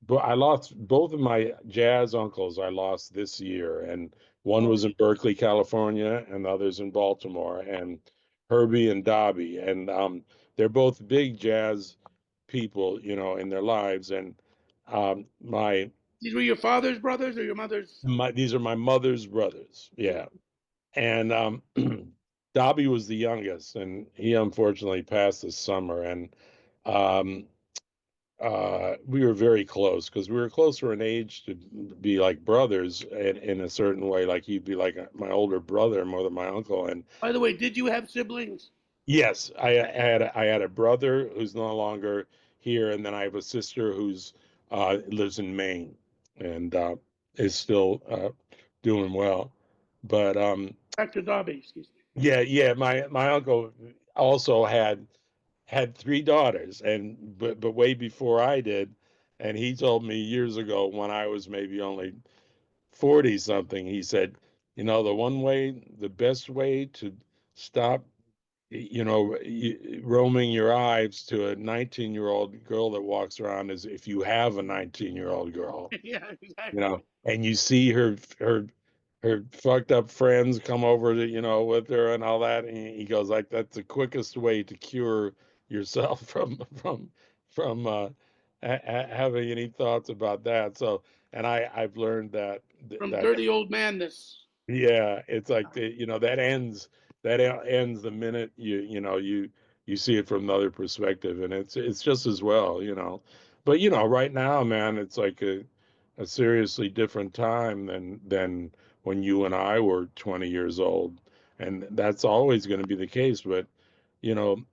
but I lost both of my jazz uncles. I lost this year, and one Oh, was in Berkeley, California, and the other's in Baltimore. And Herbie and Dobby, and they're both big jazz people, in their lives. And my these were your father's brothers or your mother's? my these are my mother's brothers, yeah. And Dobby was the youngest, and he unfortunately passed this summer. And um, we were very close because we were closer in age to be like brothers in a certain way. Like he'd be like my older brother more than my uncle. And By the way, did you have siblings? yes, I had a brother who's no longer here, and then I have a sister who's lives in Maine and is still doing well. But Back to Dobby, excuse me. yeah, yeah, my uncle also had three daughters, and but way before I did. And he told me years ago when I was maybe only 40 something, he said, the best way to stop, roaming your eyes to a 19-year-old girl that walks around is if you have a 19-year-old girl, Yeah, exactly. and you see her fucked up friends come over to, with her and all that. And he goes like, that's the quickest way to cure yourself from having any thoughts about that. So, and I've learned that From that dirty old madness. yeah, it's like that ends the minute you see it from another perspective, and it's just as well. But right now, man, it's like a seriously different time than when you and I were 20 years old, and that's always going to be the case. But you know,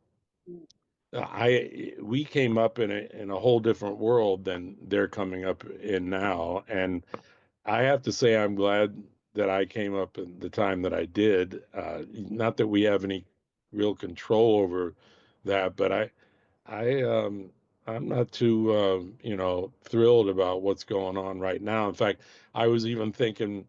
I we came up in a whole different world than they're coming up in now, and I have to say I'm glad that I came up in the time that I did. Not that we have any real control over that, but I'm not too thrilled about what's going on right now. In fact, I was even thinking,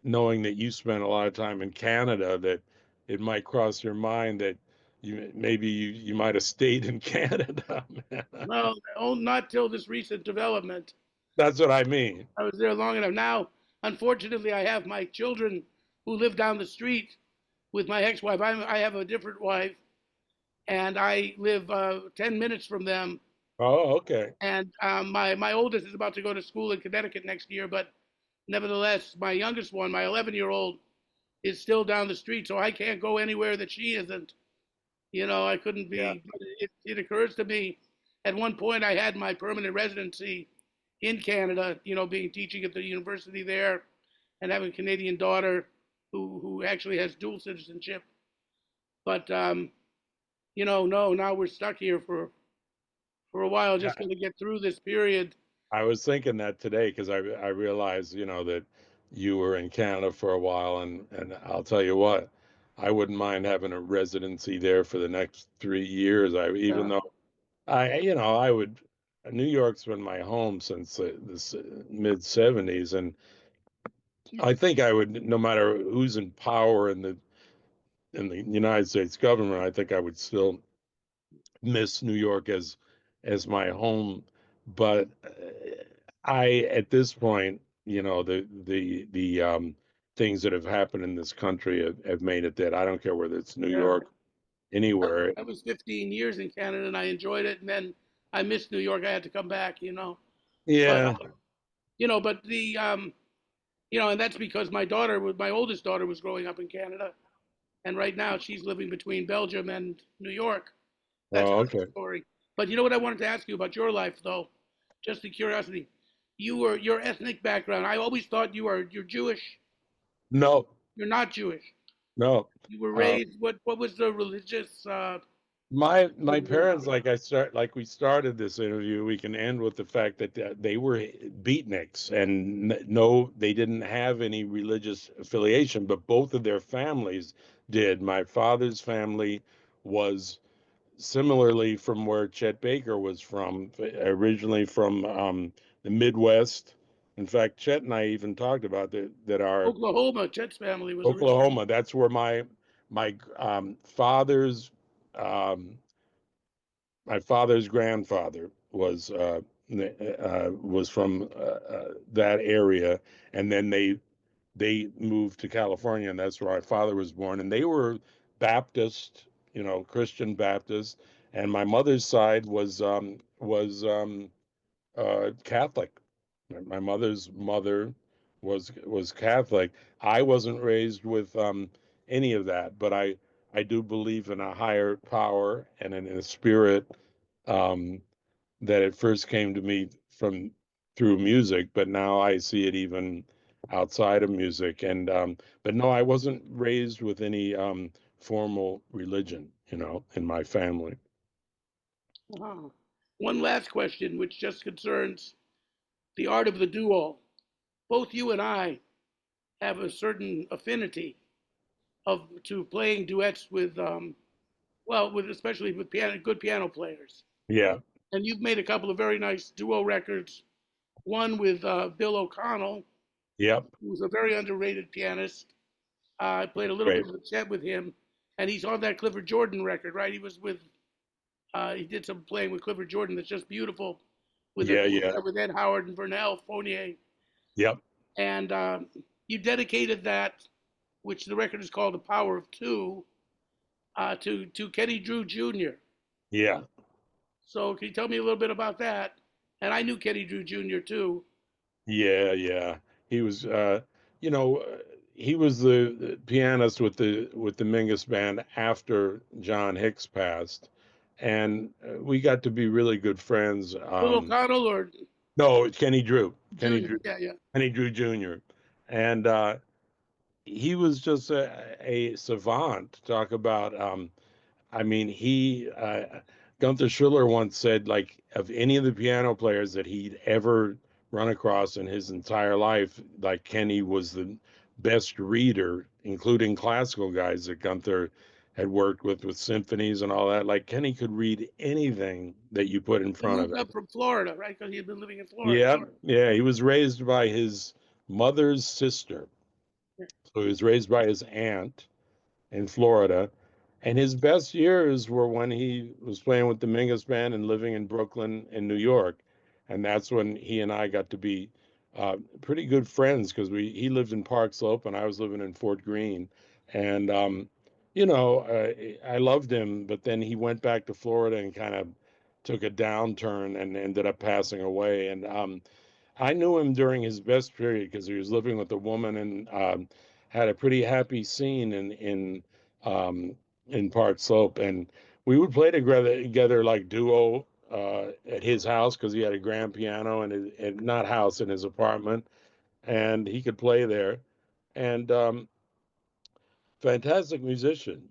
knowing that you spent a lot of time in Canada, that it might cross your mind that you might have stayed in Canada, man. Well, oh, not till this recent development. That's what I mean. I was there long enough. Now, unfortunately, I have my children who live down the street with my ex-wife. I have a different wife, and I live 10 minutes from them. Oh, okay. And my oldest is about to go to school in Connecticut next year, but nevertheless, my youngest one, my 11-year-old, is still down the street, so I can't go anywhere that she isn't. I couldn't Yeah. be. But it occurs to me, at one point, I had my permanent residency in Canada. Being teaching at the university there, and having a Canadian daughter who actually has dual citizenship. But no, now we're stuck here for a while, just going to get through this period. I was thinking that today because I realized, that you were in Canada for a while, and I'll tell you what, I wouldn't mind having a residency there for the next 3 years. Even Uh, though I would, New York's been my home since this mid '70s, and I think I would, no matter who's in power in the United States government, I think I would still miss New York as my home. But I at this point, the things that have happened in this country have made it that I don't care whether it's New yeah, York, anywhere. I was 15 years in Canada and I enjoyed it, and then I missed New York. I had to come back. But Yeah, but and that's because my oldest daughter was growing up in Canada, and right now she's living between Belgium and New York. That's oh, another okay. story. But you know what I wanted to ask you about your life, though, just a curiosity. Your ethnic background. I always thought you're Jewish. No, You're not Jewish. no. You were Uh, raised. What was the religious? my parents, like we started this interview, we can end with the fact that they were beatniks, and no, they didn't have any religious affiliation, but both of their families did. My father's family was similarly from where Chet Baker was from, originally from the Midwest. In fact, Chet and I even talked about that our Oklahoma. Chet's family was originally. Oklahoma. That's where my father's um, my father's grandfather was from that area, and then they moved to California, and that's where my father was born. And they were Baptist, Christian Baptist, and my mother's side was Catholic. My mother's mother was Catholic. I wasn't raised with any of that, but I do believe in a higher power and in a spirit um, that it first came to me from through music, but now I see it even outside of music. And but no, I wasn't raised with any formal religion, in my family. Uh-huh. One last question, which just concerns the art of the duo. Both you and I have a certain affinity to playing duets with with especially with good piano players. Yeah. And you've made a couple of very nice duo records. One with Bill O'Connell, Yep. who's a very underrated pianist, I played a little bit Great. of the set with him, and he's on that Clifford Jordan record, right? He was with, he did some playing with Clifford Jordan that's just beautiful, Yeah, yeah. with Ed Howard and Vernell Fournier, Yep. and you dedicated that, which the record is called "The Power of Two," to Kenny Drew Jr. Yeah. So can you tell me a little bit about that? And I knew Kenny Drew Jr. too. Yeah, yeah. He was you know, he was the pianist with the Mingus band after John Hicks passed. And we got to be really good friends. Bill O'Connell or No, it's Kenny Drew. Kenny Jr. Drew. Yeah, yeah. Kenny Drew Jr. And he was just a savant. Talk about I mean, Gunther Schuller once said, like, of any of the piano players that he'd ever run across in his entire life, like Kenny was the best reader, including classical guys that Gunther had worked with symphonies and all that. Like Kenny could read anything that you put in He front of moved him. up from Florida, right? Because he had been living in Florida. Yeah, yeah. He was raised by his mother's sister. So he was raised by his aunt in Florida. And his best years were when he was playing with the Mingus Band and living in Brooklyn and New York. And that's when he and I got to be pretty good friends because he lived in Park Slope and I was living in Fort Greene. And, I loved him, but then he went back to Florida and kind of took a downturn and ended up passing away. And I knew him during his best period because he was living with a woman and had a pretty happy scene um, in Park Slope, and we would play together like duo at his house because he had a grand piano and not house in his apartment, and he could play there, and fantastic musician,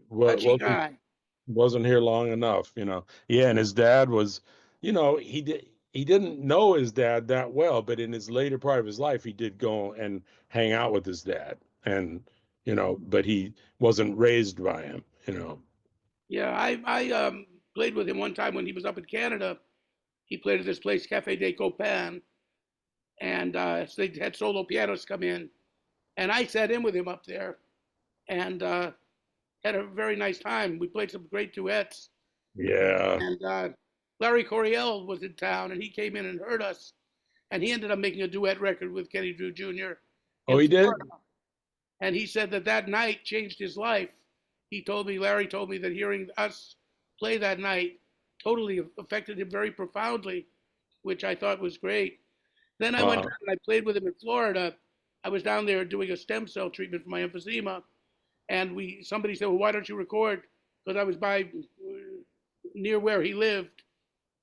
what Touchy wasn't guy. wasn't here long enough, Yeah, and his dad was, he didn't know his dad that well, but in his later part of his life, he did go and hang out with his dad, and but he wasn't raised by him. Yeah, I played with him one time when he was up in Canada. He played at this place, Cafe de Copan, and so they had solo pianists come in, and I sat in with him up there, and had a very nice time. We played some great duets, Yeah. and Larry Coryell was in town, and he came in and heard us, and he ended up making a duet record with Kenny Drew Jr. Oh, in he did. Florida. And he said that that night changed his life. Larry told me that hearing us play that night totally affected him very profoundly, which I thought was great. Then I went Uh, down and I played with him in Florida. I was down there doing a stem cell treatment for my emphysema, and somebody said, "Well, why don't you record?" Because I was by near where he lived,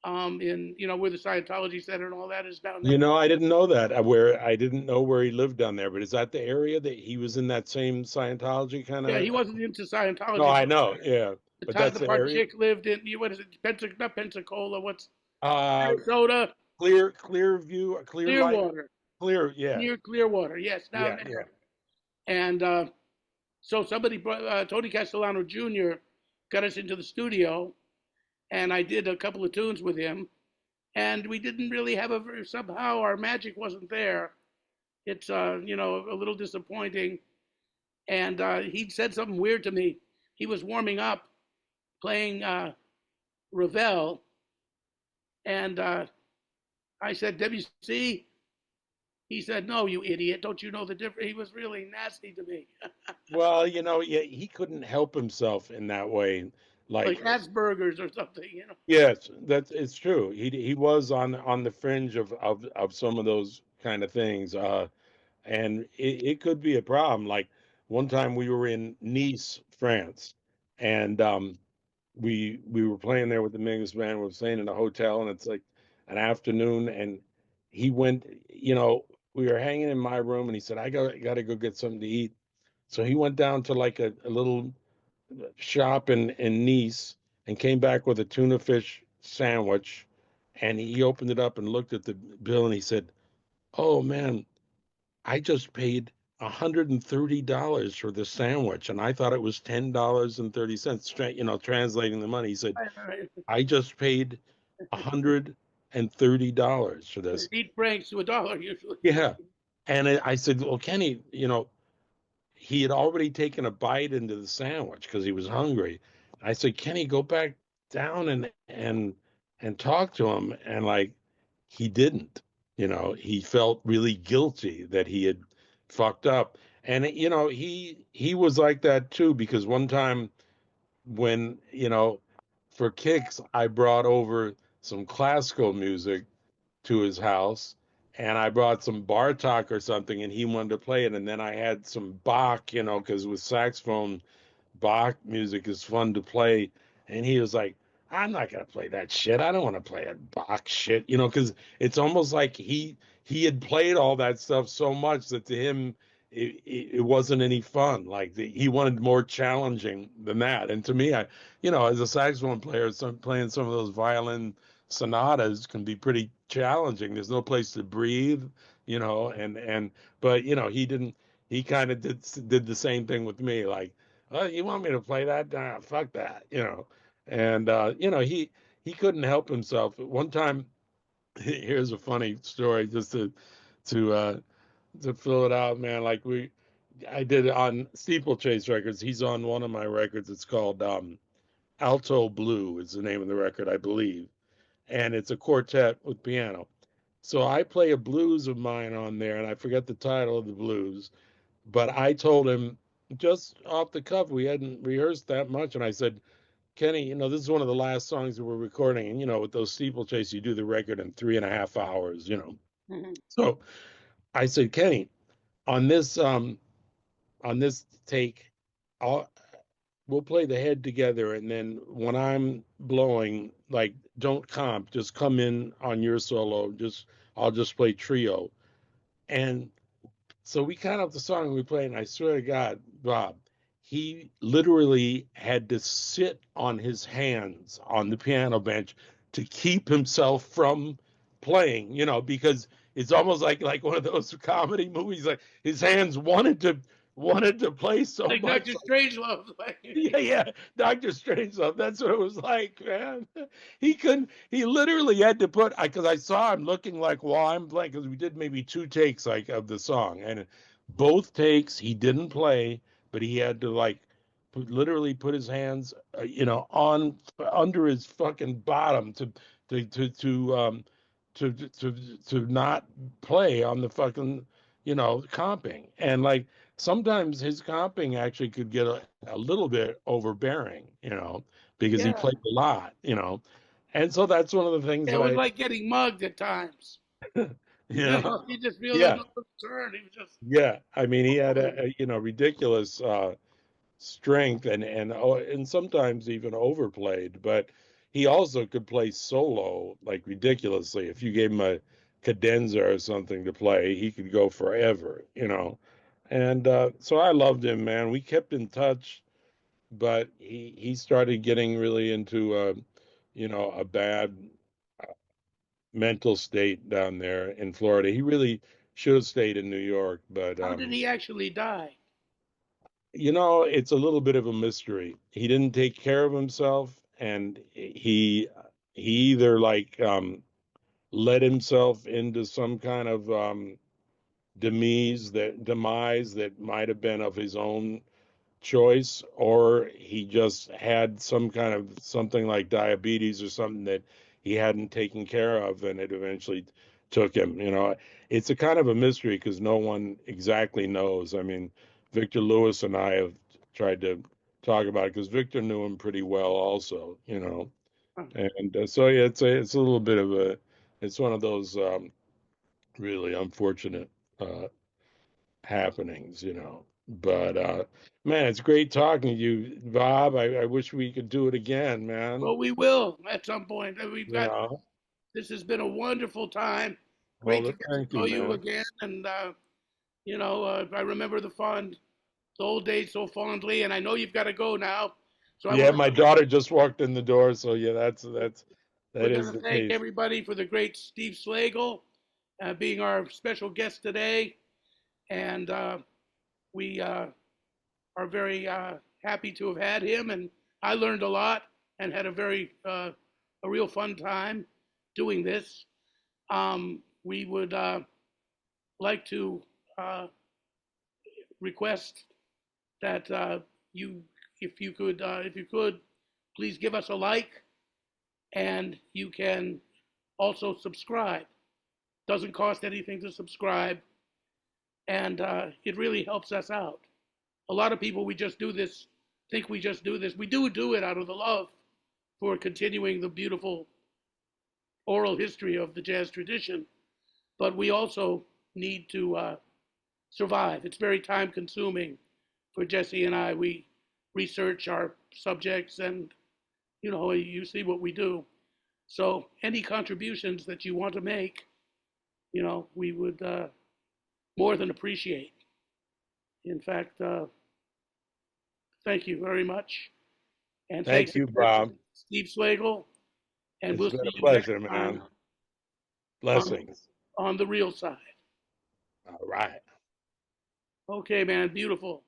in where the Scientology Center and all that is down there. I didn't know that. I didn't know where he lived down there, but is that the area that he was in that same Scientology kind Yeah, of? he wasn't into No, Scientology. I know. Yeah, but that's The the part area. chick lived in, what is it? Not Pensacola. What's Uh, Minnesota? clear view, clear light, Clearwater. clear. Yeah, Near Clearwater. Yes, down yeah, yeah. there. And so somebody brought Tony Castellano Jr. got us into the studio, and I did a couple of tunes with him. And we didn't really have somehow our magic wasn't there. It's a little disappointing. And he said something weird to me. He was warming up, playing Ravel, and I said, "Debussy." He said, "No, you idiot! Don't you know the difference?" He was really nasty to me, Well, yeah, he couldn't help himself in that way. like Like, Asperger's or something. yes, it's true. He was on the fringe of some of those kind of things. And it could be a problem. Like one time we were in Nice, France, and we were playing there with the Mingus band. We were staying in a hotel, and it's like an afternoon, and he went. We were hanging in my room, and he said, got to go get something to eat." So he went down to like a little shop in Nice and came back with a tuna fish sandwich, and he opened it up and looked at the bill, and he said, "Oh man, I just paid $130 for the sandwich, and I thought it was $10.30." Translating the money, he said, "I just paid $130 for this." Eat francs to a dollar usually. Yeah, And I said, well, Kenny, he had already taken a bite into the sandwich because he was hungry. I said, Kenny, go back down and talk to him. And like he didn't, he felt really guilty that he had fucked up. And he was like that too, because one time when, for kicks, I brought over some classical music to his house, and I brought some Bartok or something, and he wanted to play it. And then I had some Bach, because with saxophone, Bach music is fun to play. And he was like, I'm not gonna play that shit. I don't want to play that Bach shit, because it's almost like he had played all that stuff so much that to him it wasn't any fun. Like he wanted more challenging than that. And to me, as a saxophone player, playing some of those violin sonatas can be pretty challenging. There's no place to breathe, and but he didn't. He kind of did the same thing with me, like, oh, you want me to play that? Nah, fuck that, And he couldn't help himself. At one time, here's a funny story, just to uh, to fill it out, man. Like I did it on Steeplechase Records. He's on one of my records. It's called Alto Blue is the name of the record, I believe, and it's a quartet with piano. So I play a blues of mine on there, and I forget the title of the blues, but I told him just off the cuff, we hadn't rehearsed that much, and I said, Kenny, this is one of the last songs that we're recording, and with those steeplechase, you do the record in 3.5 hours. Mhm. So I said, Kenny, on this take, I'll we'll play the head together, and then when I'm blowing, like, don't comp, just come in on your solo. I'll just play trio. And so we cut up the song and we played, and I swear to God, Bob, he literally had to sit on his hands on the piano bench to keep himself from playing, because it's almost like one of those comedy movies. Like his hands wanted to play so Like much. Dr. Strangelove. Yeah, yeah, Doctor Strangelove. That's what it was like, man. He literally had to put, because I saw him looking like while I'm playing, because we did maybe two takes like of the song, and both takes he didn't play, but he had to like literally put his hands, on under his fucking bottom to not play on the fucking, comping. And like sometimes his comping actually could get a little bit overbearing, because he Yeah. played a lot, and so that's one of the things It that was I, like getting mugged at times. you know, You just feel there's yeah, no turn. He was just, yeah. I mean, he had oh, ridiculous strength, and sometimes even overplayed, but he also could play solo like ridiculously. If you gave him a cadenza or something to play, he could go forever, And so I loved him, man. We kept in touch, but he started getting really into a bad mental state down there in Florida. He really should have stayed in New York, but how did he actually die? it's a little bit of a mystery. He didn't take care of himself, and he either like let himself into some kind of demise that might have been of his own choice, or he just had some kind of something like diabetes or something that he hadn't taken care of, and it eventually took him. It's a kind of a mystery because no one exactly knows. I mean, Victor Lewis and I have tried to talk about it because Victor knew him pretty well, also. Huh. And so yeah, it's a little bit of it's one of those really unfortunate uh, happenings, But man, it's great talking to you, Bob. I wish we could do it again, man. Well, we will at some point. We've You got, know. this has been a wonderful time. Great to Well, get to thank you, know you man. again. And, I remember the old days so fondly. And I know you've got to go now. So I Yeah, want to, my daughter just walked in the door, so yeah, we're that going is to the thank case. everybody for the great Steve Slagle being our special guest today. And we are very happy to have had him. And I learned a lot and had a real fun time doing this. We would like to request that you, if you could, please give us a like, and you can also subscribe. Doesn't cost anything to subscribe, and it really helps us out. A lot of people, we just do this, think we just do this. We do it out of the love for continuing the beautiful oral history of the jazz tradition, but we also need to survive. It's very time consuming for Jesse and I. We research our subjects, and you see what we do. So any contributions that you want to make, we would more than appreciate. In fact, thank you very much. And Thank thanks you, again to Bob. Steve Slagle. And It's we'll been see a you next pleasure, time man. on, Blessings. on the real side. All right. Okay, man. Beautiful.